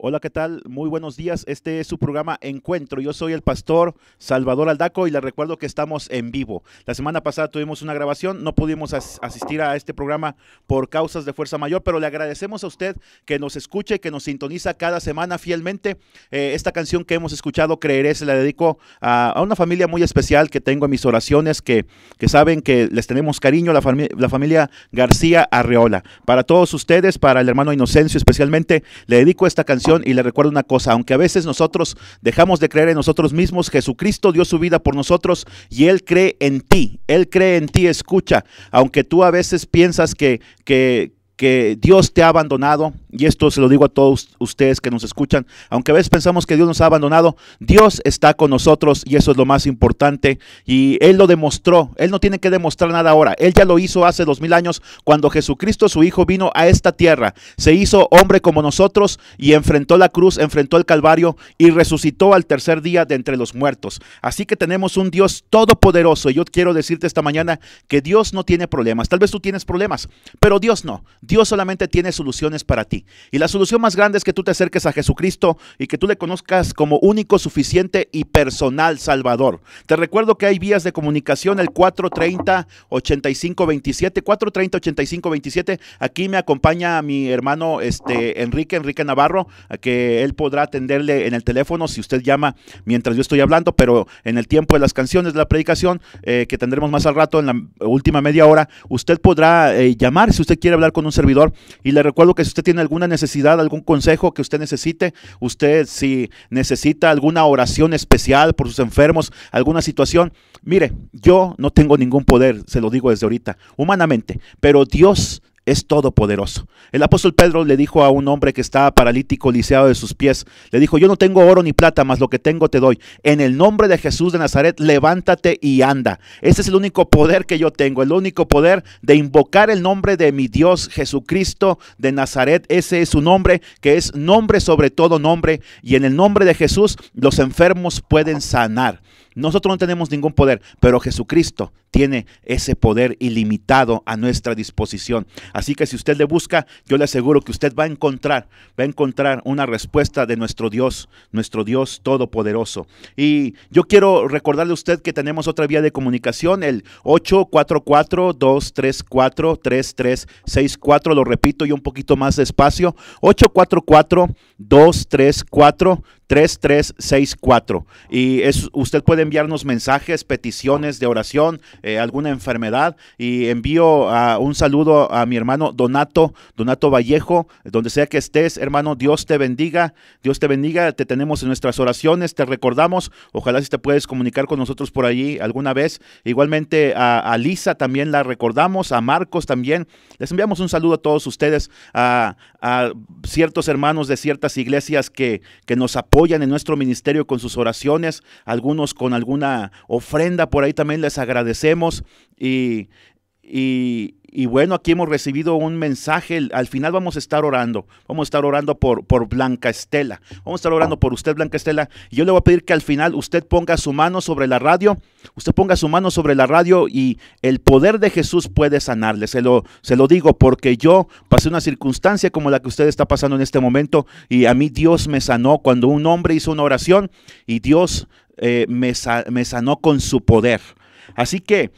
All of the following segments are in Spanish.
Hola, ¿qué tal? Muy buenos días. Este es su programa Encuentro. Yo soy el pastor Salvador Aldaco y les recuerdo que estamos en vivo. La semana pasada tuvimos una grabación, no pudimos asistir a este programa por causas de fuerza mayor, pero le agradecemos a usted que nos escuche, que nos sintoniza cada semana fielmente. Esta canción que hemos escuchado, Creeré, se la dedico a una familia muy especial que tengo en mis oraciones, que saben que les tenemos cariño, la familia García Arreola. Para todos ustedes, para el hermano Inocencio especialmente, le dedico esta canción. Y le recuerdo una cosa, aunque a veces nosotros dejamos de creer en nosotros mismos, Jesucristo dio su vida por nosotros y Él cree en ti, escucha, aunque tú a veces piensas que Dios te ha abandonado, y esto se lo digo a todos ustedes que nos escuchan, aunque a veces pensamos que Dios nos ha abandonado, Dios está con nosotros y eso es lo más importante, y Él lo demostró. Él no tiene que demostrar nada ahora, Él ya lo hizo hace 2000 años cuando Jesucristo, su Hijo, vino a esta tierra, se hizo hombre como nosotros y enfrentó la cruz, enfrentó el Calvario y resucitó al tercer día de entre los muertos. Así que tenemos un Dios todopoderoso y yo quiero decirte esta mañana que Dios no tiene problemas. Tal vez tú tienes problemas, pero Dios no. Dios solamente tiene soluciones para ti. Y la solución más grande es que tú te acerques a Jesucristo y que tú le conozcas como único, suficiente y personal Salvador. Te recuerdo que hay vías de comunicación, el 430-8527, 430-8527. Aquí me acompaña mi hermano Enrique Navarro, a que él podrá atenderle en el teléfono si usted llama mientras yo estoy hablando, pero en el tiempo de las canciones de la predicación, que tendremos más al rato, en la última media hora, usted podrá llamar si usted quiere hablar con un servidor. Y le recuerdo que si usted tiene alguna necesidad, algún consejo que usted necesite, usted si necesita alguna oración especial por sus enfermos, alguna situación, mire, yo no tengo ningún poder, se lo digo desde ahorita, humanamente, pero Dios es todopoderoso. El apóstol Pedro le dijo a un hombre que estaba paralítico, lisiado de sus pies, le dijo: yo no tengo oro ni plata, mas lo que tengo te doy. En el nombre de Jesús de Nazaret, levántate y anda. Ese es el único poder que yo tengo, el único poder de invocar el nombre de mi Dios Jesucristo de Nazaret. Ese es su nombre, que es nombre sobre todo nombre, y en el nombre de Jesús los enfermos pueden sanar. Nosotros no tenemos ningún poder, pero Jesucristo tiene ese poder ilimitado a nuestra disposición. Así que si usted le busca, yo le aseguro que usted va a encontrar una respuesta de nuestro Dios todopoderoso. Y yo quiero recordarle a usted que tenemos otra vía de comunicación, el 844-234-3364. Lo repito yo un poquito más despacio, 844-234-3364. Y usted puede enviarnos mensajes, peticiones de oración, alguna enfermedad, y envío un saludo a mi hermano Donato Vallejo, donde sea que estés, hermano. Dios te bendiga, te tenemos en nuestras oraciones, te recordamos. Ojalá si te puedes comunicar con nosotros por allí alguna vez. Igualmente a Lisa también la recordamos, a Marcos también. Les enviamos un saludo a todos ustedes, a ciertos hermanos de ciertas iglesias que nos apoyan en nuestro ministerio con sus oraciones, algunos con alguna ofrenda por ahí también les agradecemos. Y bueno, aquí hemos recibido un mensaje. Al final vamos a estar orando por Blanca Estela. Vamos a estar orando por usted, Blanca Estela. Y yo le voy a pedir que al final usted ponga su mano sobre la radio. Y el poder de Jesús puede sanarle. Se lo digo porque yo pasé una circunstancia como la que usted está pasando en este momento, y a mí Dios me sanó cuando un hombre hizo una oración y Dios me sanó con su poder. Así que,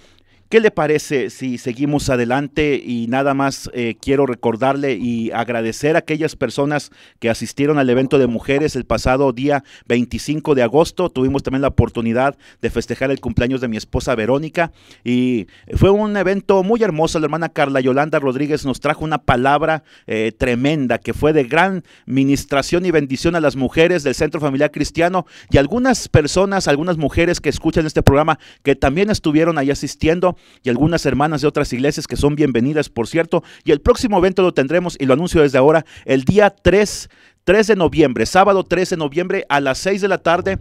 ¿qué le parece si seguimos adelante? Y nada más quiero recordarle y agradecer a aquellas personas que asistieron al evento de mujeres el pasado día 25 de agosto. Tuvimos también la oportunidad de festejar el cumpleaños de mi esposa Verónica y fue un evento muy hermoso. La hermana Carla Yolanda Rodríguez nos trajo una palabra tremenda que fue de gran ministración y bendición a las mujeres del Centro Familiar Cristiano, y algunas personas, algunas mujeres que escuchan este programa que también estuvieron ahí asistiendo, y algunas hermanas de otras iglesias que son bienvenidas, por cierto. Y el próximo evento lo tendremos, y lo anuncio desde ahora, el día 3 de noviembre, sábado 3 de noviembre a las 6 de la tarde.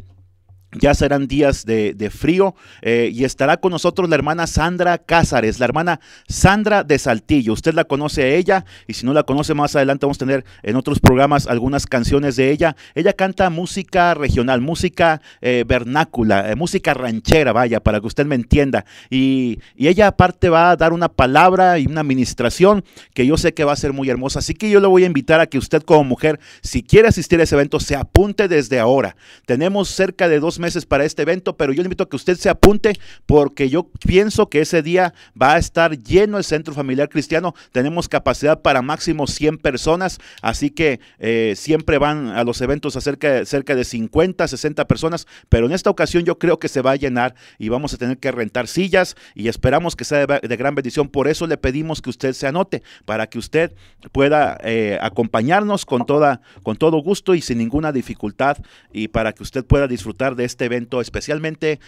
Ya serán días de frío y estará con nosotros la hermana Sandra Cázares, la hermana Sandra de Saltillo. Usted la conoce a ella y si no la conoce más adelante vamos a tener en otros programas algunas canciones de ella. Ella canta música regional, música vernácula, música ranchera, vaya, para que usted me entienda. Y ella aparte va a dar una palabra y una administración que yo sé que va a ser muy hermosa. Así que yo le voy a invitar a que usted como mujer, si quiere asistir a ese evento, se apunte desde ahora. Tenemos cerca de 2 meses para este evento, pero yo le invito a que usted se apunte porque yo pienso que ese día va a estar lleno el Centro Familiar Cristiano. Tenemos capacidad para máximo 100 personas, así que siempre van a los eventos a cerca de 50, 60 personas, pero en esta ocasión yo creo que se va a llenar y vamos a tener que rentar sillas y esperamos que sea de gran bendición. Por eso le pedimos que usted se anote para que usted pueda acompañarnos con todo gusto y sin ninguna dificultad y para que usted pueda disfrutar de este evento especialmente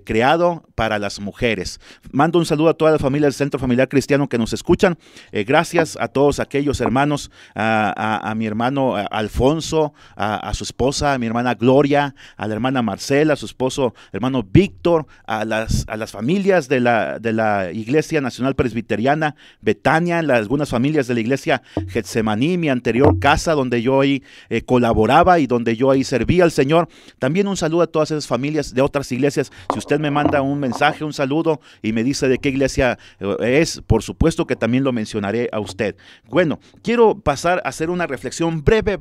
creado para las mujeres. Mando un saludo a toda la familia del Centro Familiar Cristiano que nos escuchan. Gracias a todos aquellos hermanos, a mi hermano Alfonso, a su esposa, a mi hermana Gloria, a la hermana Marcela, a su esposo, hermano Víctor, a las familias de la Iglesia Nacional Presbiteriana Betania, algunas familias de la Iglesia Getsemaní, mi anterior casa donde yo ahí colaboraba y donde yo ahí servía al Señor. También un saludo a todas esas familias de otras iglesias. Si usted me manda un mensaje, un saludo y me dice de qué iglesia es, por supuesto que también lo mencionaré a usted. Bueno, quiero pasar a hacer una reflexión breve,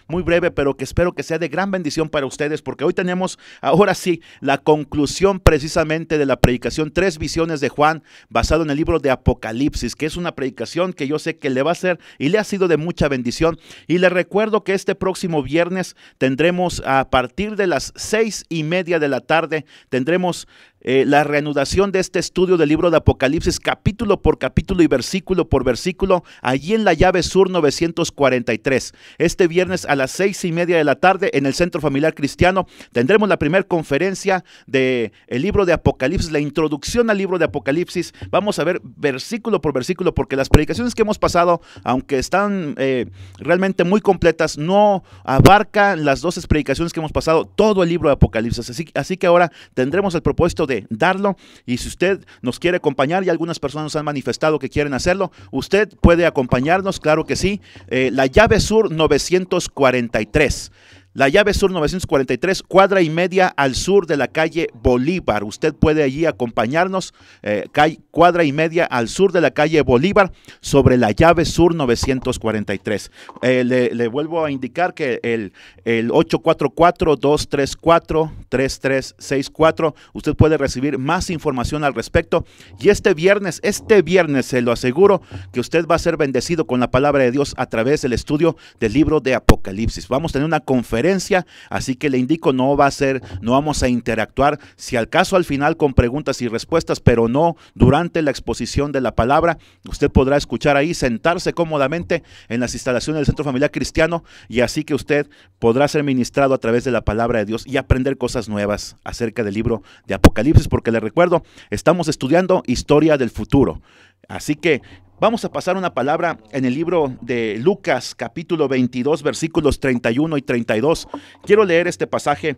muy breve, pero que espero que sea de gran bendición para ustedes, porque hoy tenemos, ahora sí, la conclusión precisamente de la predicación 3 visiones de Juan, basado en el libro de Apocalipsis, que es una predicación que yo sé que le va a ser y le ha sido de mucha bendición. Y le recuerdo que este próximo viernes tendremos a partir de las 6:30 de la tarde, tendremos la reanudación de este estudio del libro de Apocalipsis, capítulo por capítulo y versículo por versículo, allí en la llave sur 943. Este viernes a las 6:30 de la tarde en el Centro Familiar Cristiano tendremos la primera conferencia del libro de Apocalipsis, la introducción al libro de Apocalipsis. Vamos a ver versículo por versículo porque las predicaciones que hemos pasado, aunque están realmente muy completas, no abarcan las 12 predicaciones que hemos pasado, todo el libro de Apocalipsis. Así que ahora tendremos el propósito de darlo y si usted nos quiere acompañar y algunas personas nos han manifestado que quieren hacerlo, usted puede acompañarnos, claro que sí. La llave sur 943. La llave sur 943, cuadra y media al sur de la calle Bolívar. Usted puede allí acompañarnos, cuadra y media al sur de la calle Bolívar, sobre la llave sur 943. Le vuelvo a indicar que el 844-234-3364, usted puede recibir más información al respecto. Y este viernes se lo aseguro que usted va a ser bendecido con la palabra de Dios a través del estudio del libro de Apocalipsis. Vamos a tener una conferencia, así que le indico, no vamos a interactuar, si al caso al final con preguntas y respuestas, pero no durante la exposición de la palabra. Usted podrá escuchar ahí, sentarse cómodamente en las instalaciones del Centro Familiar Cristiano y así que usted podrá ser ministrado a través de la palabra de Dios y aprender cosas nuevas acerca del libro de Apocalipsis, porque le recuerdo, estamos estudiando historia del futuro. Así que vamos a pasar una palabra en el libro de Lucas, capítulo 22, versículos 31 y 32. Quiero leer este pasaje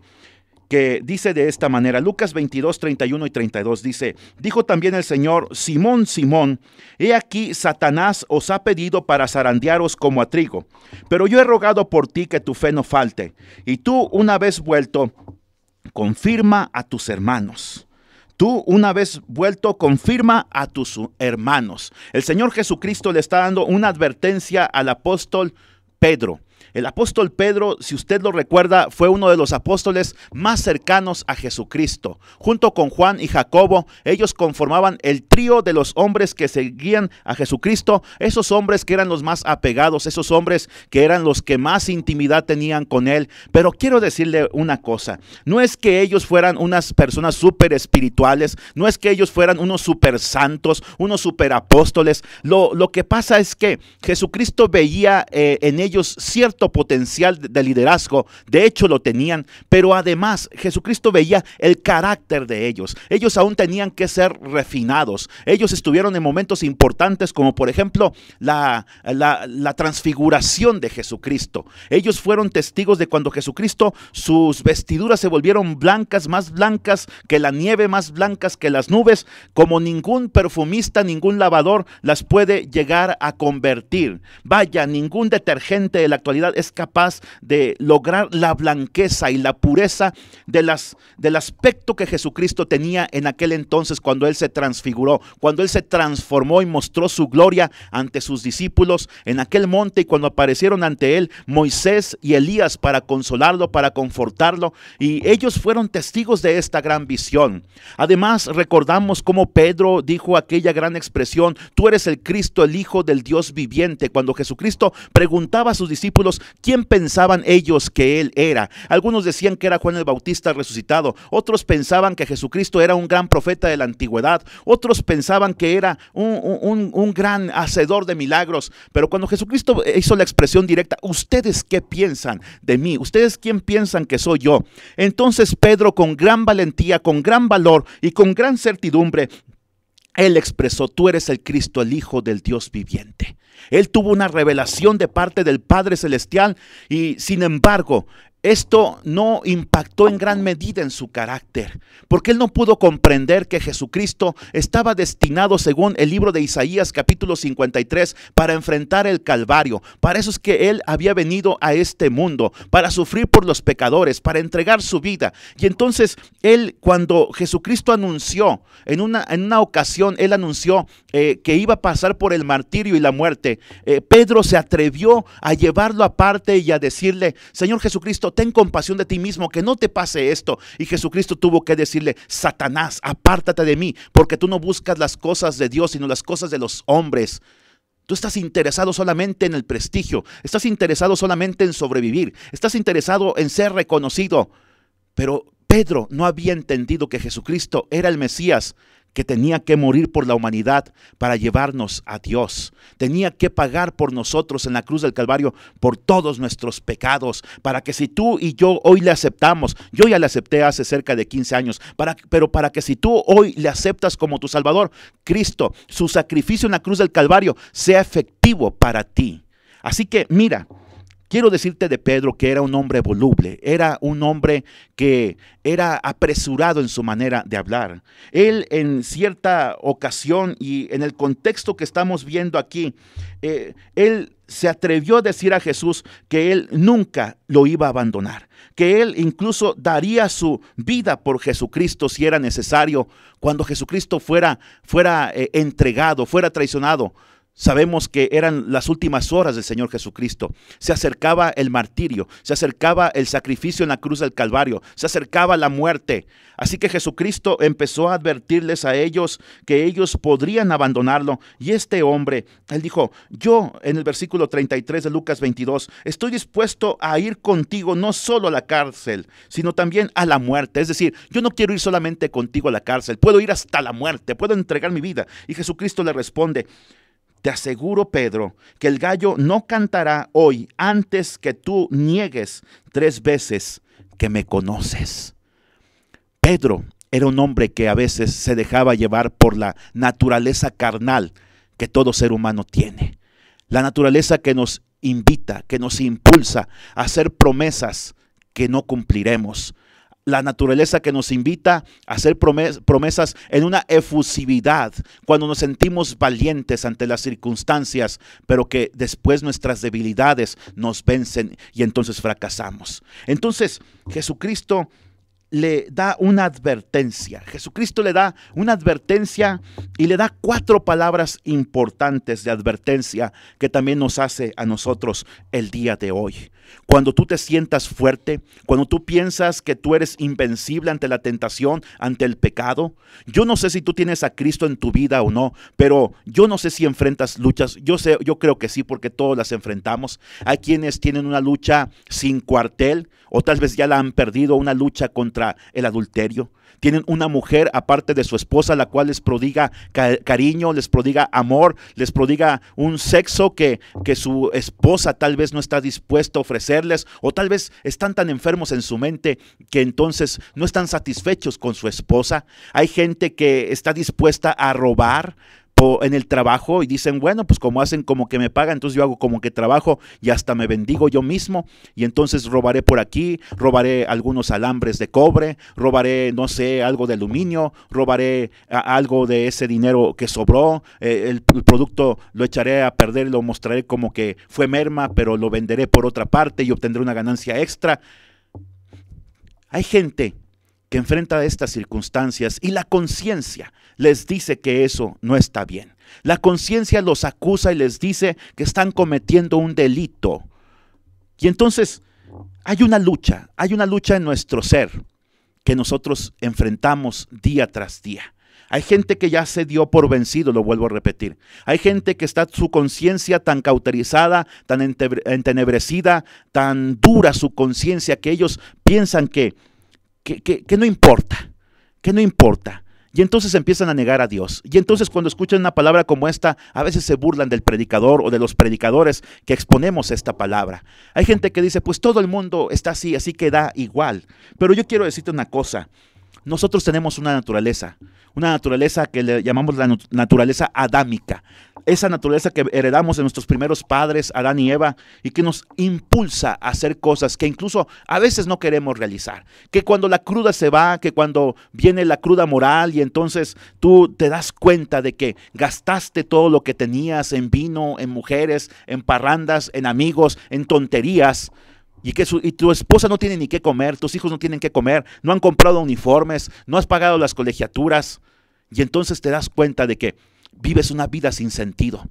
que dice de esta manera. Lucas 22, 31 y 32 dice: dijo también el Señor: Simón, Simón, he aquí Satanás os ha pedido para zarandearos como a trigo, pero yo he rogado por ti que tu fe no falte, y tú, una vez vuelto, confirma a tus hermanos. Tú, una vez vuelto, confirma a tus hermanos. El Señor Jesucristo le está dando una advertencia al apóstol Pedro. El apóstol Pedro, si usted lo recuerda, fue uno de los apóstoles más cercanos a Jesucristo. Junto con Juan y Jacobo, ellos conformaban el trío de los hombres que seguían a Jesucristo, esos hombres que eran los más apegados, esos hombres que eran los que más intimidad tenían con él. Pero quiero decirle una cosa, no es que ellos fueran unas personas súper espirituales, no es que ellos fueran unos súper santos, unos súper apóstoles. Lo que pasa es que Jesucristo veía en ellos cierto cierto potencial de liderazgo, de hecho lo tenían, pero además Jesucristo veía el carácter de ellos. Ellos aún tenían que ser refinados. Ellos estuvieron en momentos importantes como por ejemplo la transfiguración de Jesucristo. Ellos fueron testigos de cuando Jesucristo, sus vestiduras se volvieron blancas, más blancas que la nieve, más blancas que las nubes, como ningún perfumista, ningún lavador las puede llegar a convertir. Vaya, ningún detergente de la actualidad es capaz de lograr la blanqueza y la pureza del aspecto que Jesucristo tenía en aquel entonces cuando Él se transfiguró, cuando Él se transformó y mostró su gloria ante sus discípulos en aquel monte, y cuando aparecieron ante Él Moisés y Elías para consolarlo, para confortarlo, y ellos fueron testigos de esta gran visión. Además, recordamos cómo Pedro dijo aquella gran expresión: tú eres el Cristo, el Hijo del Dios viviente, cuando Jesucristo preguntaba a sus discípulos quién pensaban ellos que Él era. Algunos decían que era Juan el Bautista resucitado, otros pensaban que Jesucristo era un gran profeta de la antigüedad, otros pensaban que era un gran hacedor de milagros. Pero cuando Jesucristo hizo la expresión directa: ¿ustedes qué piensan de mí? ¿Ustedes quién piensan que soy yo? Entonces Pedro, con gran valentía, con gran valor y con gran certidumbre, él expresó: tú eres el Cristo, el Hijo del Dios viviente. Él tuvo una revelación de parte del Padre Celestial, y sin embargo, esto no impactó en gran medida en su carácter, porque él no pudo comprender que Jesucristo estaba destinado, según el libro de Isaías capítulo 53, para enfrentar el Calvario. Para eso es que él había venido a este mundo, para sufrir por los pecadores, para entregar su vida. Y entonces él, cuando Jesucristo anunció, en una ocasión él anunció que iba a pasar por el martirio y la muerte, Pedro se atrevió a llevarlo aparte y a decirle: Señor Jesucristo, ten compasión de ti mismo, que no te pase esto. Y Jesucristo tuvo que decirle: Satanás, apártate de mí, porque tú no buscas las cosas de Dios, sino las cosas de los hombres. Tú estás interesado solamente en el prestigio, estás interesado solamente en sobrevivir, estás interesado en ser reconocido. Pero Pedro no había entendido que Jesucristo era el Mesías, que tenía que morir por la humanidad para llevarnos a Dios. Tenía que pagar por nosotros en la cruz del Calvario por todos nuestros pecados, para que si tú y yo hoy le aceptamos, yo ya le acepté hace cerca de 15 años, pero para que si tú hoy le aceptas como tu Salvador, Cristo, su sacrificio en la cruz del Calvario sea efectivo para ti. Así que mira, quiero decirte de Pedro que era un hombre voluble, era un hombre que era apresurado en su manera de hablar. Él, en cierta ocasión y en el contexto que estamos viendo aquí, él se atrevió a decir a Jesús que él nunca lo iba a abandonar, que él incluso daría su vida por Jesucristo si era necesario, cuando Jesucristo fuera entregado, fuera traicionado. Sabemos que eran las últimas horas del Señor Jesucristo. Se acercaba el martirio, se acercaba el sacrificio en la cruz del Calvario, se acercaba la muerte. Así que Jesucristo empezó a advertirles a ellos que ellos podrían abandonarlo. Y este hombre, él dijo: yo, en el versículo 33 de Lucas 22, estoy dispuesto a ir contigo no solo a la cárcel, sino también a la muerte. Es decir, yo no quiero ir solamente contigo a la cárcel, puedo ir hasta la muerte, puedo entregar mi vida. Y Jesucristo le responde: te aseguro, Pedro, que el gallo no cantará hoy antes que tú niegues 3 veces que me conoces. Pedro era un hombre que a veces se dejaba llevar por la naturaleza carnal que todo ser humano tiene. La naturaleza que nos invita, que nos impulsa a hacer promesas que no cumpliremos. La naturaleza que nos invita a hacer promesas en una efusividad, cuando nos sentimos valientes ante las circunstancias, pero que después nuestras debilidades nos vencen y entonces fracasamos. Entonces Jesucristo le da una advertencia. Jesucristo le da una advertencia y le da 4 palabras importantes de advertencia que también nos hace a nosotros el día de hoy. Cuando tú te sientas fuerte, cuando tú piensas que tú eres invencible ante la tentación, ante el pecado, yo no sé si tú tienes a Cristo en tu vida o no, pero yo no sé si enfrentas luchas. Yo creo que sí, porque todos las enfrentamos. Hay quienes tienen una lucha sin cuartel, o tal vez ya la han perdido, una lucha contra el adulterio. Tienen una mujer aparte de su esposa, la cual les prodiga cariño, les prodiga amor, les prodiga un sexo que su esposa tal vez no está dispuesta a ofrecerles, o tal vez están tan enfermos en su mente que entonces no están satisfechos con su esposa. Hay gente que está dispuesta a robar en el trabajo y dicen, bueno, pues como hacen como que me pagan, entonces yo hago como que trabajo y hasta me bendigo yo mismo, y entonces robaré por aquí, robaré algunos alambres de cobre, robaré, no sé, algo de aluminio, robaré algo de ese dinero que sobró, el producto lo echaré a perder, lo mostraré como que fue merma, pero lo venderé por otra parte y obtendré una ganancia extra. Hay gente que enfrenta estas circunstancias y la conciencia les dice que eso no está bien. La conciencia los acusa y les dice que están cometiendo un delito. Y entonces hay una lucha en nuestro ser que nosotros enfrentamos día tras día. Hay gente que ya se dio por vencido, lo vuelvo a repetir. Hay gente que está su conciencia tan cauterizada, tan entenebrecida, tan dura su conciencia que ellos piensan que no importa, que no importa. Y entonces empiezan a negar a Dios. Y entonces cuando escuchan una palabra como esta, a veces se burlan del predicador o de los predicadores que exponemos esta palabra. Hay gente que dice, pues todo el mundo está así, así que da igual. Pero yo quiero decirte una cosa. Nosotros tenemos una naturaleza que le llamamos la naturaleza adámica. Esa naturaleza que heredamos de nuestros primeros padres, Adán y Eva, y que nos impulsa a hacer cosas que incluso a veces no queremos realizar. Que cuando la cruda se va, que cuando viene la cruda moral y entonces tú te das cuenta de que gastaste todo lo que tenías en vino, en mujeres, en parrandas, en amigos, en tonterías, y tu esposa no tiene ni qué comer, tus hijos no tienen qué comer, no han comprado uniformes, no has pagado las colegiaturas, y entonces te das cuenta de que vives una vida sin sentido.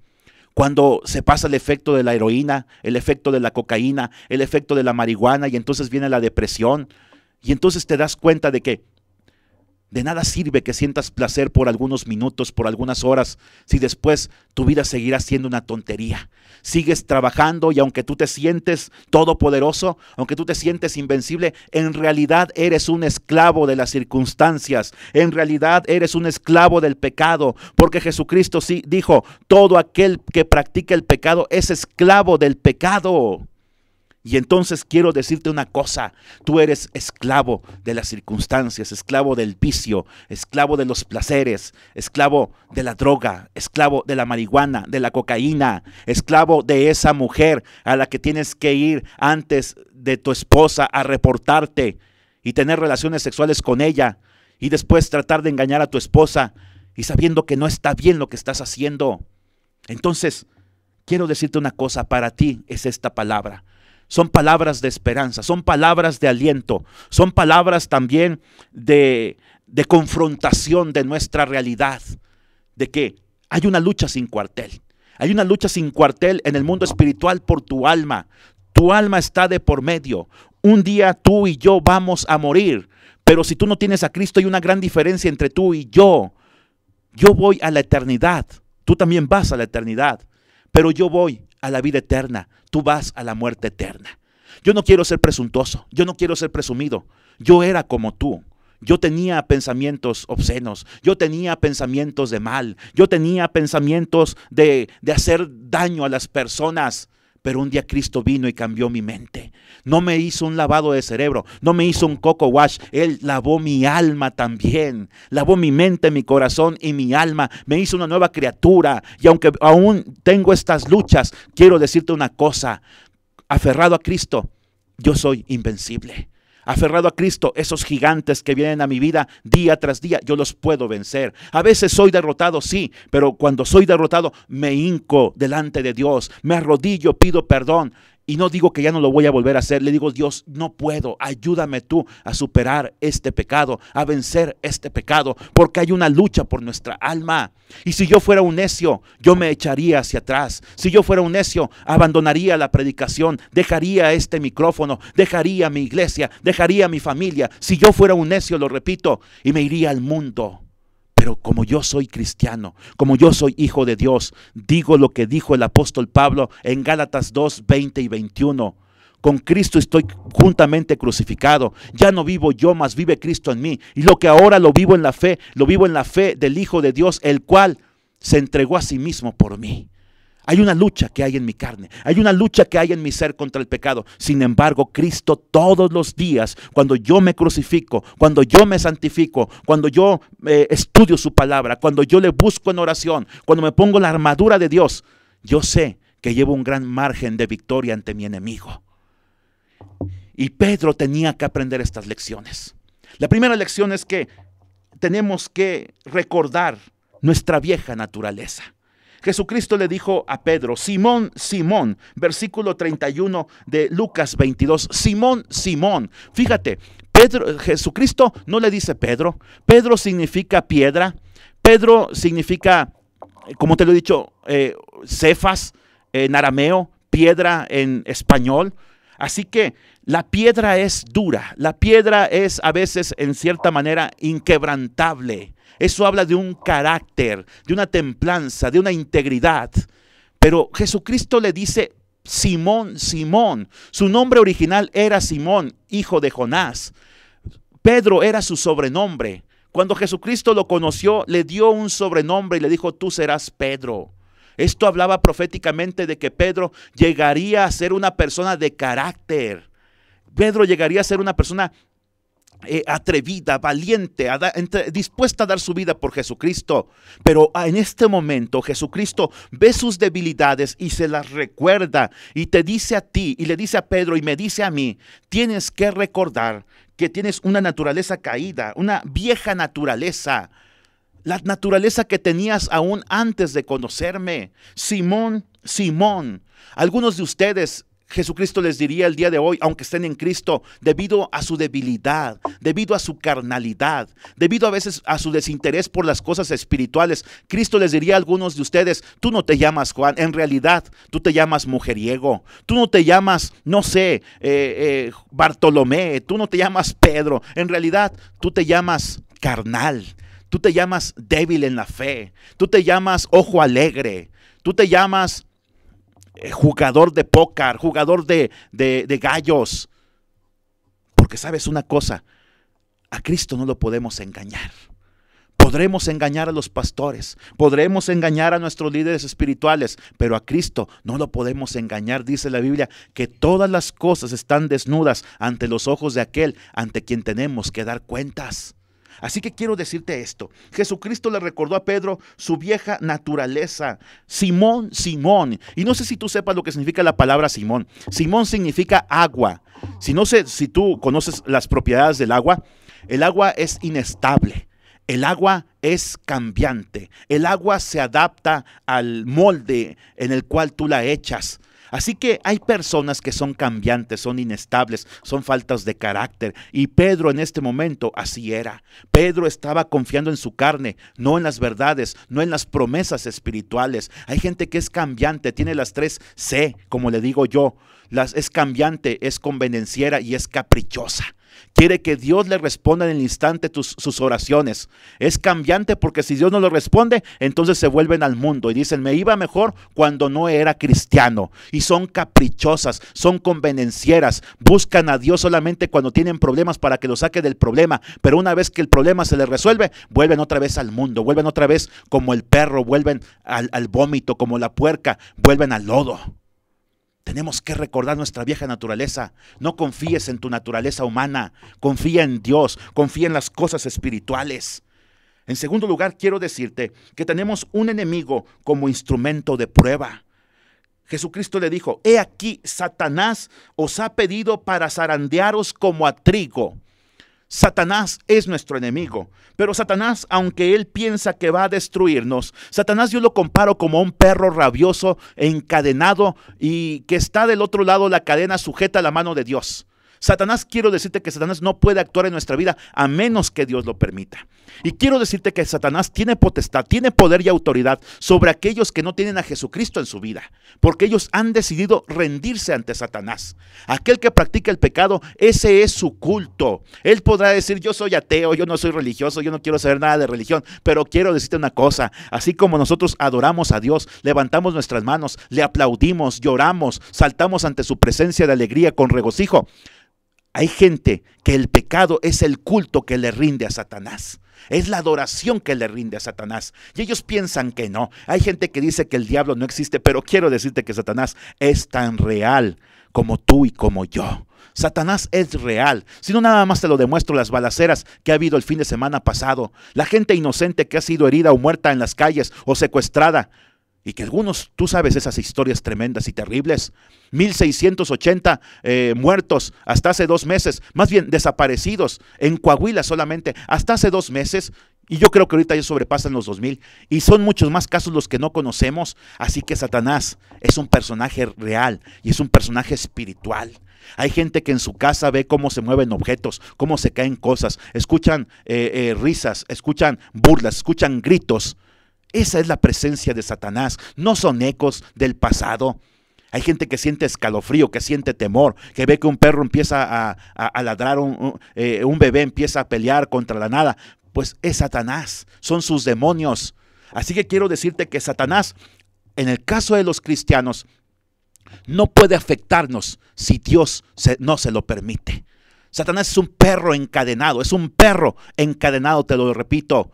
Cuando se pasa el efecto de la heroína, el efecto de la cocaína, el efecto de la marihuana, y entonces viene la depresión, y entonces te das cuenta de que de nada sirve que sientas placer por algunos minutos, por algunas horas, si después tu vida seguirá siendo una tontería. Sigues trabajando y aunque tú te sientes todopoderoso, aunque tú te sientes invencible, en realidad eres un esclavo de las circunstancias. En realidad eres un esclavo del pecado, porque Jesucristo sí dijo, todo aquel que practica el pecado es esclavo del pecado. Y entonces quiero decirte una cosa, tú eres esclavo de las circunstancias, esclavo del vicio, esclavo de los placeres, esclavo de la droga, esclavo de la marihuana, de la cocaína, esclavo de esa mujer a la que tienes que ir antes de tu esposa a reportarte y tener relaciones sexuales con ella y después tratar de engañar a tu esposa y sabiendo que no está bien lo que estás haciendo. Entonces, quiero decirte una cosa, para ti es esta palabra. Son palabras de esperanza, son palabras de aliento, son palabras también de confrontación de nuestra realidad, de que hay una lucha sin cuartel. Hay una lucha sin cuartel en el mundo espiritual por tu alma. Tu alma está de por medio. Un día tú y yo vamos a morir, pero si tú no tienes a Cristo hay una gran diferencia entre tú y yo. Yo voy a la eternidad, tú también vas a la eternidad, pero yo voy a la vida eterna, tú vas a la muerte eterna. Yo no quiero ser presuntuoso, yo no quiero ser presumido. Yo era como tú. Yo tenía pensamientos obscenos, yo tenía pensamientos de mal, yo tenía pensamientos de hacer daño a las personas. Pero un día Cristo vino y cambió mi mente. No me hizo un lavado de cerebro, no me hizo un coco wash. Él lavó mi alma también. Lavó mi mente, mi corazón y mi alma. Me hizo una nueva criatura. Y aunque aún tengo estas luchas, quiero decirte una cosa. Aferrado a Cristo, yo soy invencible. Aferrado a Cristo, esos gigantes que vienen a mi vida día tras día, yo los puedo vencer. A veces soy derrotado, sí, pero cuando soy derrotado me hinco delante de Dios, me arrodillo, pido perdón. Y no digo que ya no lo voy a volver a hacer, le digo, Dios, no puedo, ayúdame tú a superar este pecado, a vencer este pecado, porque hay una lucha por nuestra alma. Y si yo fuera un necio, yo me echaría hacia atrás. Si yo fuera un necio, abandonaría la predicación, dejaría este micrófono, dejaría mi iglesia, dejaría mi familia. Si yo fuera un necio, lo repito, y me iría al mundo. Pero como yo soy cristiano, como yo soy hijo de Dios, digo lo que dijo el apóstol Pablo en Gálatas 2, 20 y 21. con Cristo estoy juntamente crucificado. Ya no vivo yo, mas vive Cristo en mí. Y lo que ahora lo vivo en la fe del Hijo de Dios, el cual se entregó a sí mismo por mí. Hay una lucha que hay en mi carne, hay una lucha que hay en mi ser contra el pecado. Sin embargo, Cristo todos los días, cuando yo me crucifico, cuando yo me santifico, cuando yo estudio su palabra, cuando yo le busco en oración, cuando me pongo la armadura de Dios, yo sé que llevo un gran margen de victoria ante mi enemigo. Y Pedro tenía que aprender estas lecciones. La primera lección es que tenemos que recordar nuestra vieja naturaleza. Jesucristo le dijo a Pedro, Simón, Simón, versículo 31 de Lucas 22, Simón, Simón. Fíjate, Jesucristo no le dice Pedro. Pedro significa piedra. Pedro significa, como te lo he dicho, Cefas en arameo, piedra en español. Así que la piedra es dura, la piedra es a veces en cierta manera inquebrantable. Eso habla de un carácter, de una templanza, de una integridad. Pero Jesucristo le dice Simón, Simón. Su nombre original era Simón, hijo de Jonás. Pedro era su sobrenombre. Cuando Jesucristo lo conoció, le dio un sobrenombre y le dijo, tú serás Pedro. Esto hablaba proféticamente de que Pedro llegaría a ser una persona de carácter. Pedro llegaría a ser una persona atrevida, valiente, dispuesta a dar su vida por Jesucristo. Pero en este momento Jesucristo ve sus debilidades y se las recuerda y te dice a ti y le dice a Pedro y me dice a mí, tienes que recordar que tienes una naturaleza caída, una vieja naturaleza, la naturaleza que tenías aún antes de conocerme. Simón, Simón, algunos de ustedes Jesucristo les diría el día de hoy, aunque estén en Cristo, debido a su debilidad, debido a su carnalidad, debido a veces a su desinterés por las cosas espirituales, Cristo les diría a algunos de ustedes, tú no te llamas Juan, en realidad tú te llamas mujeriego, tú no te llamas, no sé, Bartolomé, tú no te llamas Pedro, en realidad tú te llamas carnal, tú te llamas débil en la fe, tú te llamas ojo alegre, tú te llamas jugador de póker, jugador de gallos. Porque sabes una cosa, a Cristo no lo podemos engañar. Podremos engañar a los pastores, podremos engañar a nuestros líderes espirituales, pero a Cristo no lo podemos engañar. Dice la Biblia que todas las cosas están desnudas ante los ojos de aquel ante quien tenemos que dar cuentas. Así que quiero decirte esto, Jesucristo le recordó a Pedro su vieja naturaleza, Simón, Simón, y no sé si tú sepas lo que significa la palabra Simón. Simón significa agua. Si tú conoces las propiedades del agua, el agua es inestable, el agua es cambiante, el agua se adapta al molde en el cual tú la echas. Así que hay personas que son cambiantes, son inestables, son faltas de carácter. Y Pedro en este momento así era. Pedro estaba confiando en su carne, no en las verdades, no en las promesas espirituales. Hay gente que es cambiante, tiene las 3 C, como le digo yo. Es cambiante, es convenenciera y es caprichosa. Quiere que Dios le responda en el instante sus oraciones. Es cambiante porque si Dios no lo responde, entonces se vuelven al mundo y dicen, me iba mejor cuando no era cristiano. Y son caprichosas, son convenencieras. Buscan a Dios solamente cuando tienen problemas para que lo saque del problema. Pero una vez que el problema se les resuelve, vuelven otra vez al mundo. Vuelven otra vez como el perro, vuelven al vómito, como la puerca, vuelven al lodo. Tenemos que recordar nuestra vieja naturaleza. No confíes en tu naturaleza humana. Confía en Dios. Confía en las cosas espirituales. En segundo lugar, quiero decirte que tenemos un enemigo como instrumento de prueba. Jesucristo le dijo, he aquí, Satanás os ha pedido para zarandearos como a trigo. Satanás es nuestro enemigo, pero Satanás, aunque él piensa que va a destruirnos, Satanás yo lo comparo como un perro rabioso, encadenado y que está del otro lado la cadena sujeta a la mano de Dios. Satanás, quiero decirte que Satanás no puede actuar en nuestra vida a menos que Dios lo permita. Y quiero decirte que Satanás tiene potestad, tiene poder y autoridad sobre aquellos que no tienen a Jesucristo en su vida, porque ellos han decidido rendirse ante Satanás. Aquel que practica el pecado, ese es su culto. Él podrá decir: yo soy ateo, yo no soy religioso, yo no quiero saber nada de religión, pero quiero decirte una cosa: así como nosotros adoramos a Dios, levantamos nuestras manos, le aplaudimos, lloramos, saltamos ante su presencia de alegría con regocijo, hay gente que el pecado es el culto que le rinde a Satanás. Es la adoración que le rinde a Satanás. Y ellos piensan que no. Hay gente que dice que el diablo no existe, pero quiero decirte que Satanás es tan real como tú y como yo. Satanás es real. Si no, nada más te lo demuestro: las balaceras que ha habido el fin de semana pasado, la gente inocente que ha sido herida o muerta en las calles o secuestrada. Y que algunos, tú sabes esas historias tremendas y terribles. 1680 muertos hasta hace 2 meses, más bien desaparecidos en Coahuila solamente hasta hace 2 meses. Y yo creo que ahorita ya sobrepasan los 2000. Y son muchos más casos los que no conocemos. Así que Satanás es un personaje real y es un personaje espiritual. Hay gente que en su casa ve cómo se mueven objetos, cómo se caen cosas, escuchan risas, escuchan burlas, escuchan gritos. Esa es la presencia de Satanás, no son ecos del pasado. Hay gente que siente escalofrío, que siente temor, que ve que un perro empieza a ladrar, un bebé empieza a pelear contra la nada. Pues es Satanás, son sus demonios. Así que quiero decirte que Satanás, en el caso de los cristianos, no puede afectarnos si Dios no se lo permite. Satanás es un perro encadenado, te lo repito.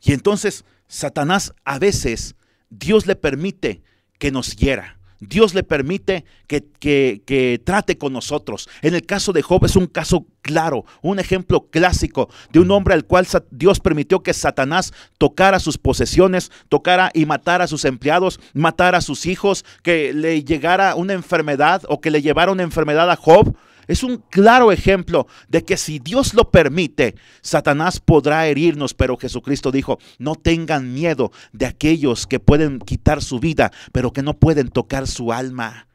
Y entonces Satanás, a veces Dios le permite que nos hiera. Dios le permite que trate con nosotros. En el caso de Job es un caso claro, un ejemplo clásico de un hombre al cual Dios permitió que Satanás tocara sus posesiones, tocara y matara a sus empleados, matara a sus hijos, que le llegara una enfermedad o que le llevara una enfermedad a Job. Es un claro ejemplo de que si Dios lo permite, Satanás podrá herirnos, pero Jesucristo dijo: no tengan miedo de aquellos que pueden quitar su vida, pero que no pueden tocar su alma.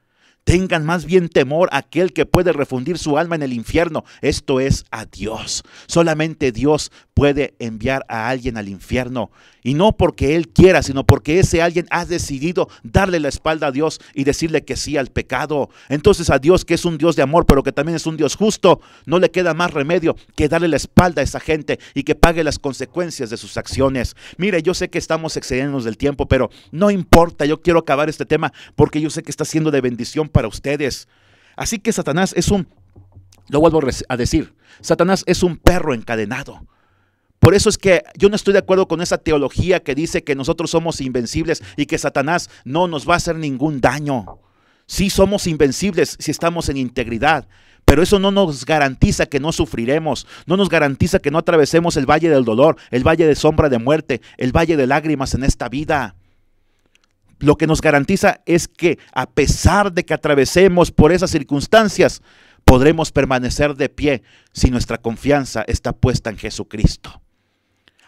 Tengan más bien temor a aquel que puede refundir su alma en el infierno. Esto es a Dios. Solamente Dios puede enviar a alguien al infierno. Y no porque Él quiera, sino porque ese alguien ha decidido darle la espalda a Dios y decirle que sí al pecado. Entonces a Dios, que es un Dios de amor, pero que también es un Dios justo, no le queda más remedio que darle la espalda a esa gente y que pague las consecuencias de sus acciones. Mire, yo sé que estamos excediéndonos del tiempo, pero no importa, yo quiero acabar este tema porque yo sé que está siendo de bendición para ustedes. Así que Satanás lo vuelvo a decir, Satanás es un perro encadenado. Por eso es que yo no estoy de acuerdo con esa teología que dice que nosotros somos invencibles y que Satanás no nos va a hacer ningún daño. Sí somos invencibles si estamos en integridad, pero eso no nos garantiza que no sufriremos, no nos garantiza que no atravesemos el valle del dolor, el valle de sombra de muerte, el valle de lágrimas en esta vida. Lo que nos garantiza es que a pesar de que atravesemos por esas circunstancias, podremos permanecer de pie si nuestra confianza está puesta en Jesucristo.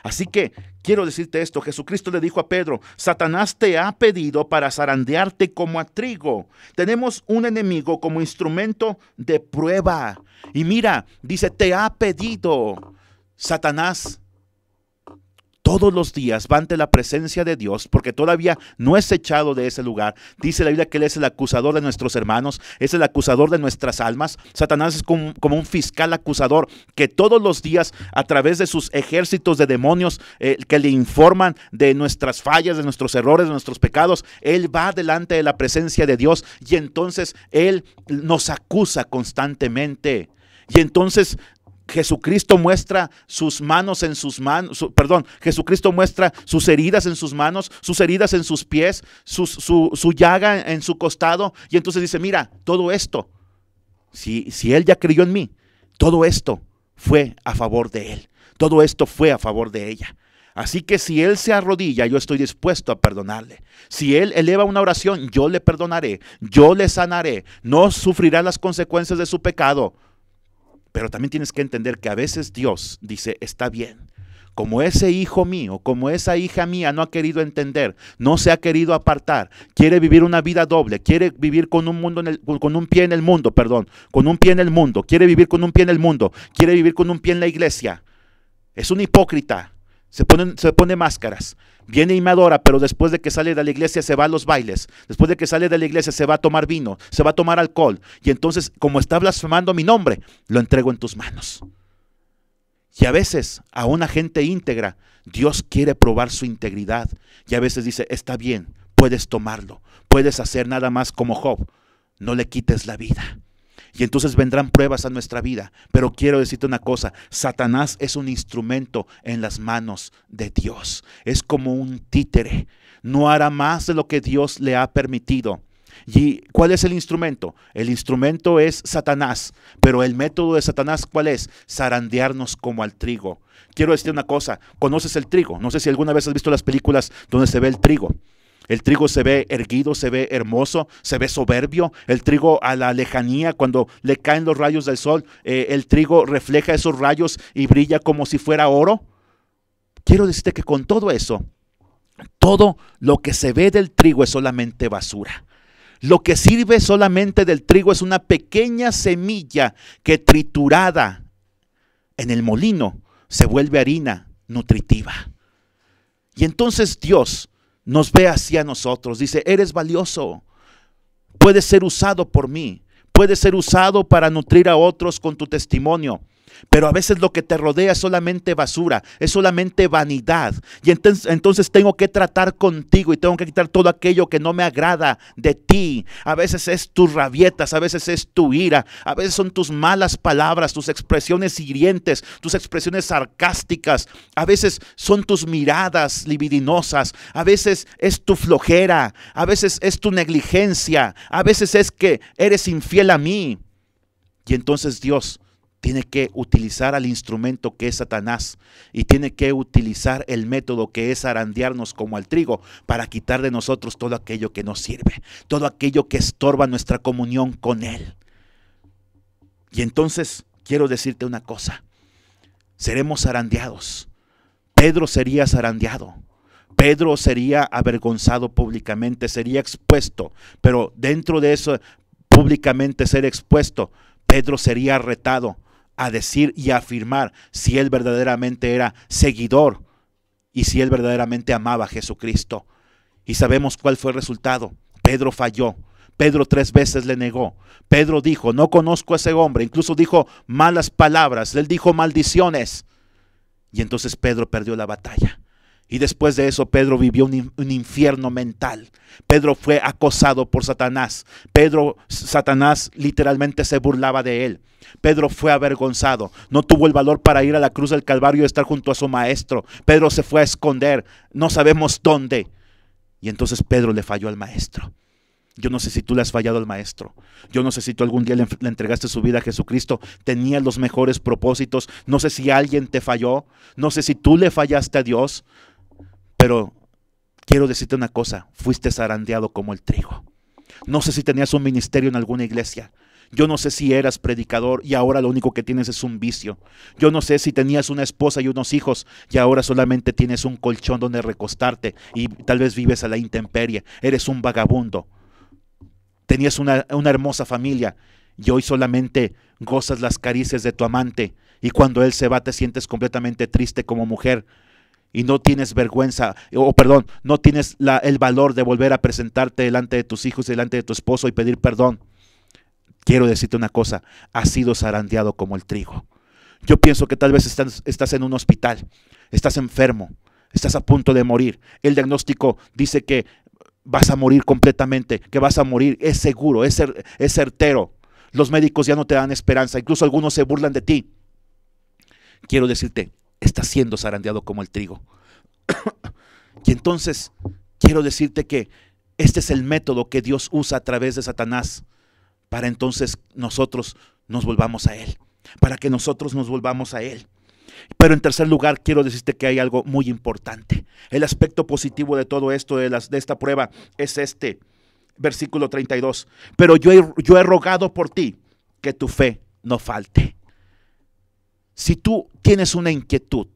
Así que quiero decirte esto: Jesucristo le dijo a Pedro: Satanás te ha pedido para zarandearte como a trigo. Tenemos un enemigo como instrumento de prueba. Y mira, dice, te ha pedido. Satanás todos los días va ante la presencia de Dios, porque todavía no es echado de ese lugar. Dice la Biblia que Él es el acusador de nuestros hermanos, es el acusador de nuestras almas. Satanás es como un fiscal acusador que todos los días, a través de sus ejércitos de demonios que le informan de nuestras fallas, de nuestros errores, de nuestros pecados, Él va delante de la presencia de Dios y entonces Él nos acusa constantemente. Y entonces Jesucristo muestra sus manos en sus manos, Jesucristo muestra sus heridas en sus manos, sus heridas en sus pies, su llaga en su costado. Y entonces dice: mira, todo esto, si Él ya creyó en mí, todo esto fue a favor de Él, todo esto fue a favor de ella. Así que si Él se arrodilla, yo estoy dispuesto a perdonarle. Si Él eleva una oración, yo le perdonaré, yo le sanaré, no sufrirá las consecuencias de su pecado. Pero también tienes que entender que a veces Dios dice: está bien, como ese hijo mío, como esa hija mía no ha querido entender, no se ha querido apartar, quiere vivir una vida doble, quiere vivir con con un pie en el mundo, perdón, con un pie en el mundo, quiere vivir con un pie en el mundo, quiere vivir con un pie en la iglesia. Es un hipócrita, se pone máscaras, viene y me adora, pero después de que sale de la iglesia se va a los bailes, después de que sale de la iglesia se va a tomar vino, se va a tomar alcohol, y entonces, como está blasfemando mi nombre, lo entrego en tus manos. Y a veces a una gente íntegra, Dios quiere probar su integridad, y a veces dice, está bien, puedes tomarlo, puedes hacer nada más como Job, no le quites la vida. Y entonces vendrán pruebas a nuestra vida. Pero quiero decirte una cosa, Satanás es un instrumento en las manos de Dios. Es como un títere. No hará más de lo que Dios le ha permitido. ¿Y cuál es el instrumento? El instrumento es Satanás. Pero el método de Satanás, ¿cuál es? Zarandearnos como al trigo. Quiero decirte una cosa, ¿conoces el trigo? No sé si alguna vez has visto las películas donde se ve el trigo. El trigo se ve erguido, se ve hermoso, se ve soberbio. El trigo a la lejanía, cuando le caen los rayos del sol, el trigo refleja esos rayos y brilla como si fuera oro. Quiero decirte que con todo eso, todo lo que se ve del trigo es solamente basura. Lo que sirve solamente del trigo es una pequeña semilla que triturada en el molino se vuelve harina nutritiva. Y entonces Dios nos ve hacia nosotros, dice, eres valioso, puedes ser usado por mí, puedes ser usado para nutrir a otros con tu testimonio. Pero a veces lo que te rodea es solamente basura, es solamente vanidad. Y entonces tengo que tratar contigo y tengo que quitar todo aquello que no me agrada de ti. A veces es tus rabietas, a veces es tu ira, a veces son tus malas palabras, tus expresiones hirientes, tus expresiones sarcásticas. A veces son tus miradas libidinosas, a veces es tu flojera, a veces es tu negligencia, a veces es que eres infiel a mí. Y entonces Dios tiene que utilizar al instrumento que es Satanás y tiene que utilizar el método que es zarandearnos como al trigo para quitar de nosotros todo aquello que nos sirve, todo aquello que estorba nuestra comunión con Él. Y entonces quiero decirte una cosa, seremos zarandeados. Pedro sería zarandeado. Pedro sería avergonzado públicamente, sería expuesto, pero dentro de eso públicamente ser expuesto, Pedro sería retado a decir y a afirmar si él verdaderamente era seguidor y si él verdaderamente amaba a Jesucristo. Y sabemos cuál fue el resultado. Pedro falló. Pedro 3 veces le negó. Pedro dijo, no conozco a ese hombre. Incluso dijo malas palabras. Él dijo maldiciones. Y entonces Pedro perdió la batalla. Y después de eso Pedro vivió un infierno mental. Pedro fue acosado por Satanás. Satanás literalmente se burlaba de él. Pedro fue avergonzado. No tuvo el valor para ir a la cruz del Calvario y estar junto a su maestro. Pedro se fue a esconder. No sabemos dónde. Y entonces Pedro le falló al maestro. Yo no sé si tú le has fallado al maestro. Yo no sé si tú algún día le entregaste su vida a Jesucristo. Tenía los mejores propósitos. No sé si alguien te falló. No sé si tú le fallaste a Dios. Pero quiero decirte una cosa, fuiste zarandeado como el trigo. No sé si tenías un ministerio en alguna iglesia. Yo no sé si eras predicador y ahora lo único que tienes es un vicio. Yo no sé si tenías una esposa y unos hijos y ahora solamente tienes un colchón donde recostarte y tal vez vives a la intemperie. Eres un vagabundo. Tenías una hermosa familia y hoy solamente gozas las caricias de tu amante y cuando él se va te sientes completamente triste como mujer. Y no tienes vergüenza, no tienes el valor de volver a presentarte delante de tus hijos, delante de tu esposo y pedir perdón. Quiero decirte una cosa, has sido zarandeado como el trigo. Yo pienso que tal vez estás en un hospital, estás enfermo, estás a punto de morir. El diagnóstico dice que vas a morir completamente, que vas a morir, es seguro, es certero. Los médicos ya no te dan esperanza, incluso algunos se burlan de ti. Quiero decirte, estás siendo zarandeado como el trigo. Y entonces quiero decirte que este es el método que Dios usa a través de Satanás para entonces nosotros nos volvamos a Él, para que nosotros nos volvamos a Él. Pero en tercer lugar quiero decirte que hay algo muy importante. El aspecto positivo de todo esto, de esta prueba, es este versículo 32. Pero yo he rogado por ti que tu fe no falte. Si tú tienes una inquietud,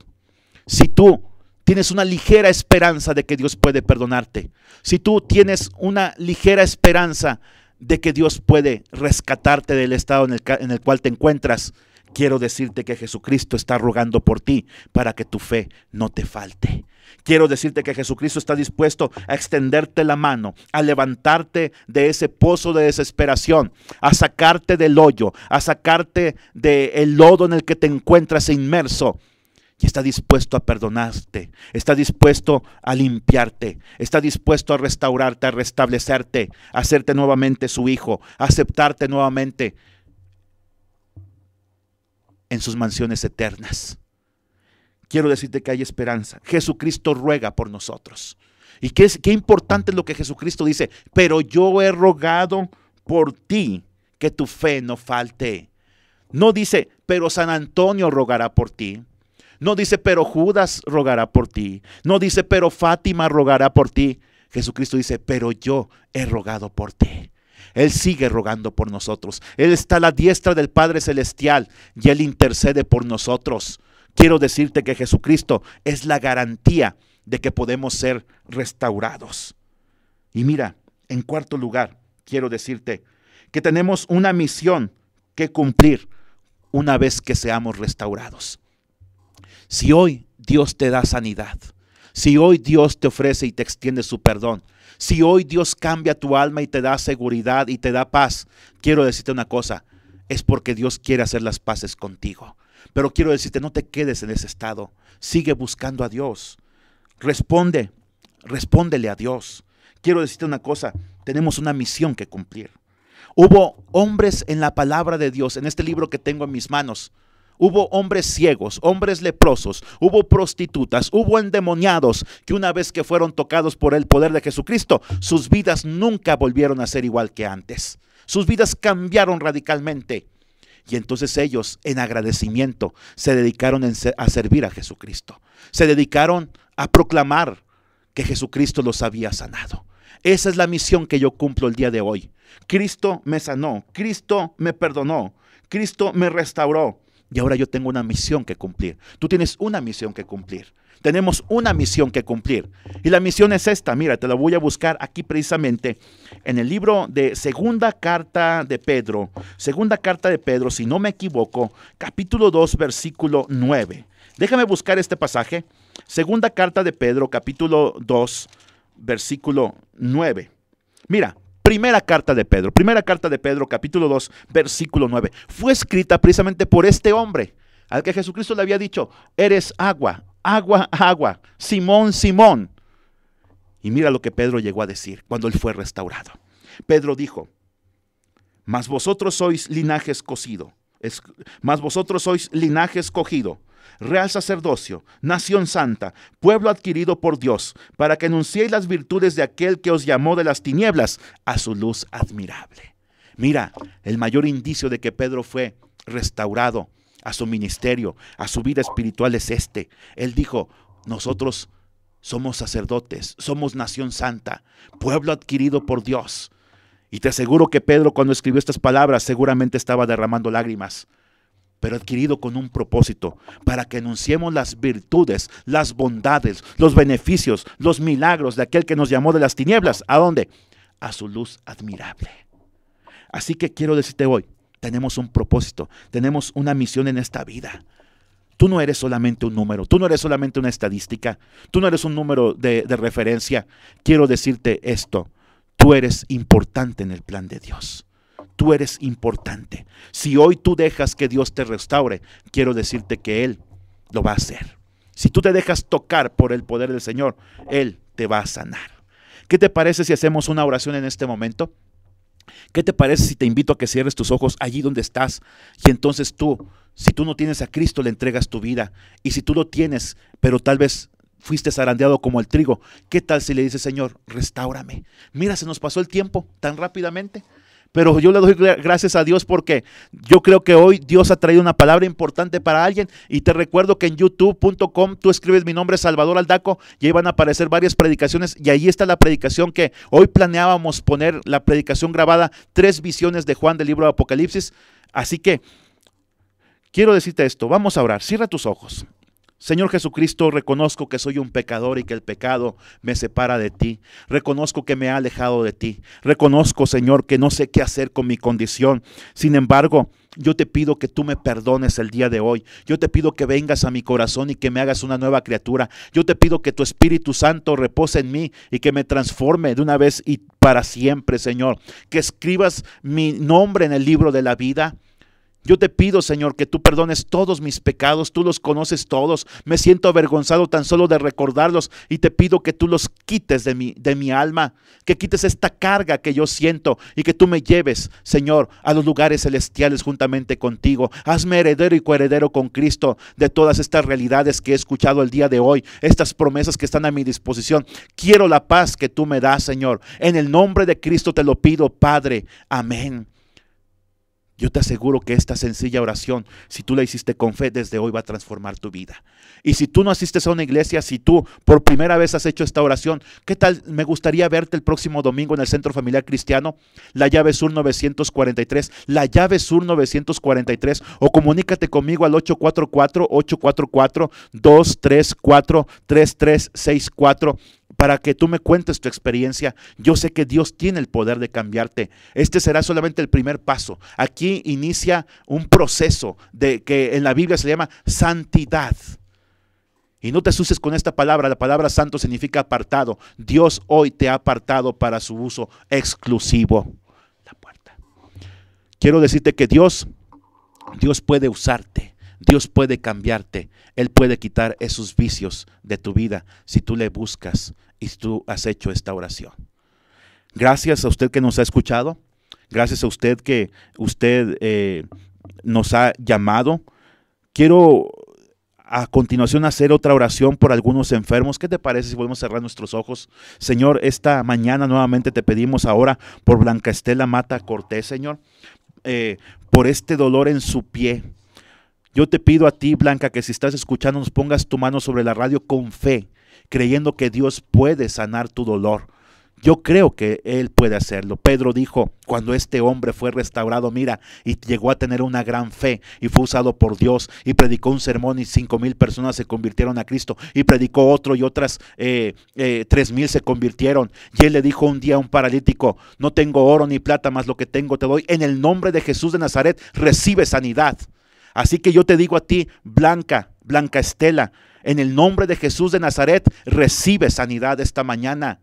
si tú tienes una ligera esperanza de que Dios puede perdonarte, si tú tienes una ligera esperanza de que Dios puede rescatarte del estado en el cual te encuentras, quiero decirte que Jesucristo está rogando por ti para que tu fe no te falte. Quiero decirte que Jesucristo está dispuesto a extenderte la mano, a levantarte de ese pozo de desesperación, a sacarte del hoyo, a sacarte del lodo en el que te encuentras inmerso. Y está dispuesto a perdonarte, está dispuesto a limpiarte, está dispuesto a restaurarte, a restablecerte, a hacerte nuevamente su hijo, a aceptarte nuevamente en sus mansiones eternas. Quiero decirte que hay esperanza. Jesucristo ruega por nosotros. Y qué importante es lo que Jesucristo dice: pero yo he rogado por ti que tu fe no falte. No dice, pero San Antonio rogará por ti. No dice, pero Judas rogará por ti. No dice, pero Fátima rogará por ti. Jesucristo dice, pero yo he rogado por ti. Él sigue rogando por nosotros. Él está a la diestra del Padre Celestial y Él intercede por nosotros. Quiero decirte que Jesucristo es la garantía de que podemos ser restaurados. Y mira, en cuarto lugar, quiero decirte que tenemos una misión que cumplir una vez que seamos restaurados. Si hoy Dios te da sanidad, si hoy Dios te ofrece y te extiende su perdón, si hoy Dios cambia tu alma y te da seguridad y te da paz, quiero decirte una cosa: es porque Dios quiere hacer las paces contigo. Pero quiero decirte, no te quedes en ese estado. Sigue buscando a Dios. Respóndele a Dios. Quiero decirte una cosa: tenemos una misión que cumplir. Hubo hombres en la palabra de Dios, en este libro que tengo en mis manos. Hubo hombres ciegos, hombres leprosos, hubo prostitutas, hubo endemoniados que una vez que fueron tocados por el poder de Jesucristo, sus vidas nunca volvieron a ser igual que antes. Sus vidas cambiaron radicalmente. Y entonces ellos, en agradecimiento, se dedicaron a servir a Jesucristo. Se dedicaron a proclamar que Jesucristo los había sanado. Esa es la misión que yo cumplo el día de hoy. Cristo me sanó, Cristo me perdonó, Cristo me restauró. Y ahora yo tengo una misión que cumplir. Tú tienes una misión que cumplir. Tenemos una misión que cumplir. Y la misión es esta. Mira, te la voy a buscar aquí precisamente en el libro de Segunda Carta de Pedro. Segunda Carta de Pedro, si no me equivoco, capítulo 2, versículo 9. Déjame buscar este pasaje. Segunda Carta de Pedro, capítulo 2, versículo 9. Mira. Primera carta de Pedro, capítulo 2, versículo 9. Fue escrita precisamente por este hombre, al que Jesucristo le había dicho: eres agua, agua, agua, Simón, Simón. Y mira lo que Pedro llegó a decir cuando él fue restaurado. Pedro dijo: mas vosotros sois linaje escogido, real sacerdocio, nación santa, pueblo adquirido por Dios, para que anunciéis las virtudes de aquel que os llamó de las tinieblas a su luz admirable. Mira, el mayor indicio de que Pedro fue restaurado a su ministerio, a su vida espiritual es este. Él dijo: nosotros somos sacerdotes, somos nación santa, pueblo adquirido por Dios. Y te aseguro que Pedro, cuando escribió estas palabras, seguramente estaba derramando lágrimas, pero adquirido con un propósito, para que anunciemos las virtudes, las bondades, los beneficios, los milagros de aquel que nos llamó de las tinieblas. ¿A dónde? A su luz admirable. Así que quiero decirte hoy, tenemos un propósito, tenemos una misión en esta vida. Tú no eres solamente un número, tú no eres solamente una estadística, tú no eres un número de referencia. Quiero decirte esto: tú eres importante en el plan de Dios. Tú eres importante. Si hoy tú dejas que Dios te restaure, quiero decirte que Él lo va a hacer. Si tú te dejas tocar por el poder del Señor, Él te va a sanar. ¿Qué te parece si hacemos una oración en este momento? ¿Qué te parece si te invito a que cierres tus ojos allí donde estás? Y entonces tú, si tú no tienes a Cristo, le entregas tu vida. Y si tú lo tienes, pero tal vez fuiste zarandeado como el trigo, ¿qué tal si le dices: Señor, restáurame? Mira, se nos pasó el tiempo tan rápidamente. Pero yo le doy gracias a Dios porque yo creo que hoy Dios ha traído una palabra importante para alguien. Y te recuerdo que en youtube.com tú escribes mi nombre, Salvador Aldaco, y ahí van a aparecer varias predicaciones. Y ahí está la predicación que hoy planeábamos poner, la predicación grabada, 3 visiones de Juan del libro de Apocalipsis. Así que quiero decirte esto, vamos a orar. Cierra tus ojos. Señor Jesucristo, reconozco que soy un pecador y que el pecado me separa de ti. Reconozco que me ha alejado de ti. Reconozco, Señor, que no sé qué hacer con mi condición. Sin embargo, yo te pido que tú me perdones el día de hoy. Yo te pido que vengas a mi corazón y que me hagas una nueva criatura. Yo te pido que tu Espíritu Santo repose en mí y que me transforme de una vez y para siempre, Señor. Que escribas mi nombre en el libro de la vida. Yo te pido, Señor, que tú perdones todos mis pecados, tú los conoces todos. Me siento avergonzado tan solo de recordarlos y te pido que tú los quites de mi alma, que quites esta carga que yo siento y que tú me lleves, Señor, a los lugares celestiales juntamente contigo. Hazme heredero y coheredero con Cristo de todas estas realidades que he escuchado el día de hoy, estas promesas que están a mi disposición. Quiero la paz que tú me das, Señor. En el nombre de Cristo te lo pido, Padre. Amén. Yo te aseguro que esta sencilla oración, si tú la hiciste con fe, desde hoy va a transformar tu vida. Y si tú no asistes a una iglesia, si tú por primera vez has hecho esta oración, ¿qué tal? Me gustaría verte el próximo domingo en el Centro Familiar Cristiano, La Llave Sur 943, La Llave Sur 943, o comunícate conmigo al 844-234-3364 para que tú me cuentes tu experiencia. Yo sé que Dios tiene el poder de cambiarte. Este será solamente el primer paso. Aquí inicia un proceso de que en la Biblia se llama santidad. Y no te asustes con esta palabra. La palabra santo significa apartado. Dios hoy te ha apartado para su uso exclusivo. La puerta. Quiero decirte que Dios puede usarte. Dios puede cambiarte. Él puede quitar esos vicios de tu vida si tú le buscas y si tú has hecho esta oración. Gracias a usted que nos ha escuchado. Gracias a usted que nos ha llamado. Quiero a continuación hacer otra oración por algunos enfermos. ¿Qué te parece si podemos cerrar nuestros ojos? Señor, esta mañana nuevamente te pedimos ahora por Blanca Estela Mata Cortés, Señor, por este dolor en su pie. Yo te pido a ti, Blanca, que si estás escuchando nos pongas tu mano sobre la radio con fe, creyendo que Dios puede sanar tu dolor. Yo creo que Él puede hacerlo. Pedro dijo, cuando este hombre fue restaurado, mira, y llegó a tener una gran fe y fue usado por Dios y predicó un sermón y 5,000 personas se convirtieron a Cristo, y predicó otro y otras 3,000 se convirtieron. Y él le dijo un día a un paralítico, no tengo oro ni plata, mas lo que tengo te doy. En el nombre de Jesús de Nazaret recibe sanidad. Así que yo te digo a ti, Blanca Estela, en el nombre de Jesús de Nazaret, recibe sanidad esta mañana.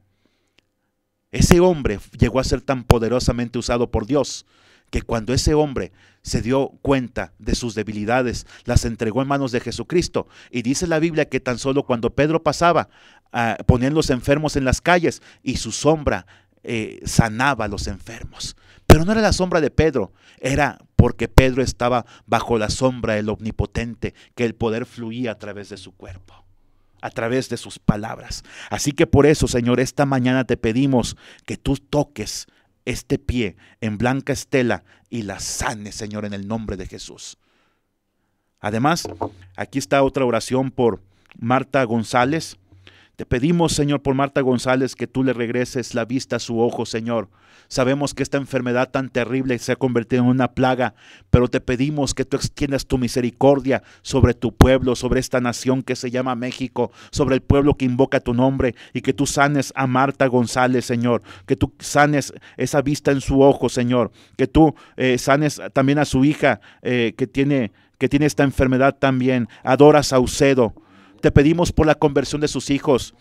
Ese hombre llegó a ser tan poderosamente usado por Dios que cuando ese hombre se dio cuenta de sus debilidades, las entregó en manos de Jesucristo. Y dice la Biblia que tan solo cuando Pedro pasaba, ponían los enfermos en las calles y su sombra sanaba a los enfermos. Pero no era la sombra de Pedro, era porque Pedro estaba bajo la sombra del Omnipotente, que el poder fluía a través de su cuerpo, a través de sus palabras. Así que por eso, Señor, esta mañana te pedimos que tú toques este pie en Blanca Estela y la sanes, Señor, en el nombre de Jesús. Además, aquí está otra oración por Marta González. Te pedimos, Señor, por Marta González, que tú le regreses la vista a su ojo, Señor. Sabemos que esta enfermedad tan terrible se ha convertido en una plaga, pero te pedimos que tú extiendas tu misericordia sobre tu pueblo, sobre esta nación que se llama México, sobre el pueblo que invoca tu nombre, y que tú sanes a Marta González, Señor, que tú sanes esa vista en su ojo, Señor, que tú sanes también a su hija que tiene esta enfermedad también, a Dora Saucedo. Te pedimos por la conversión de sus hijos.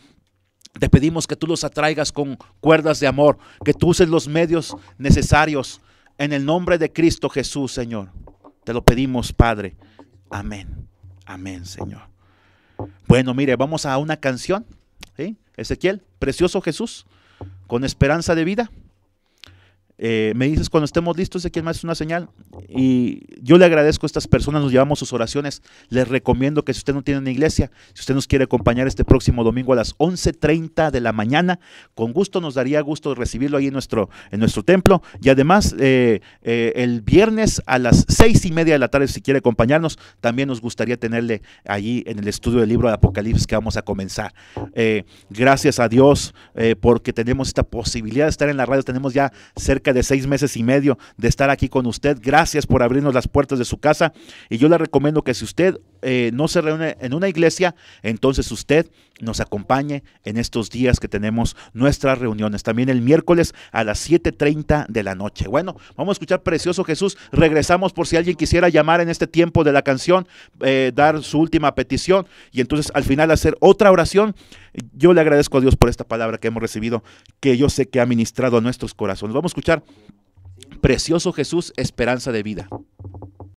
Te pedimos que tú los atraigas con cuerdas de amor, que tú uses los medios necesarios en el nombre de Cristo Jesús, Señor. Te lo pedimos, Padre. Amén. Amén, Señor. Bueno, mire, vamos a una canción. ¿Sí? Ezequiel, precioso Jesús, con esperanza de vida. Me dices cuando estemos listos, Ezequiel, me haces una señal. Y yo le agradezco a estas personas, nos llevamos sus oraciones. Les recomiendo que si usted no tiene una iglesia, si usted nos quiere acompañar este próximo domingo a las 11:30 de la mañana, con gusto, nos daría gusto recibirlo ahí en nuestro templo. Y además, el viernes a las 6:30 de la tarde, si quiere acompañarnos, también nos gustaría tenerle allí en el estudio del libro de Apocalipsis que vamos a comenzar. Gracias a Dios porque tenemos esta posibilidad de estar en la radio. Tenemos ya cerca cerca de 6 meses y medio de estar aquí con usted. Gracias por abrirnos las puertas de su casa. Y yo le recomiendo que si usted no se reúne en una iglesia, entonces usted nos acompañe en estos días que tenemos nuestras reuniones. También el miércoles a las 7:30 de la noche. Bueno, vamos a escuchar Precioso Jesús. Regresamos por si alguien quisiera llamar en este tiempo de la canción, dar su última petición y entonces al final hacer otra oración. Yo le agradezco a Dios por esta palabra que hemos recibido, que yo sé que ha ministrado a nuestros corazones. Vamos a escuchar Precioso Jesús, esperanza de vida.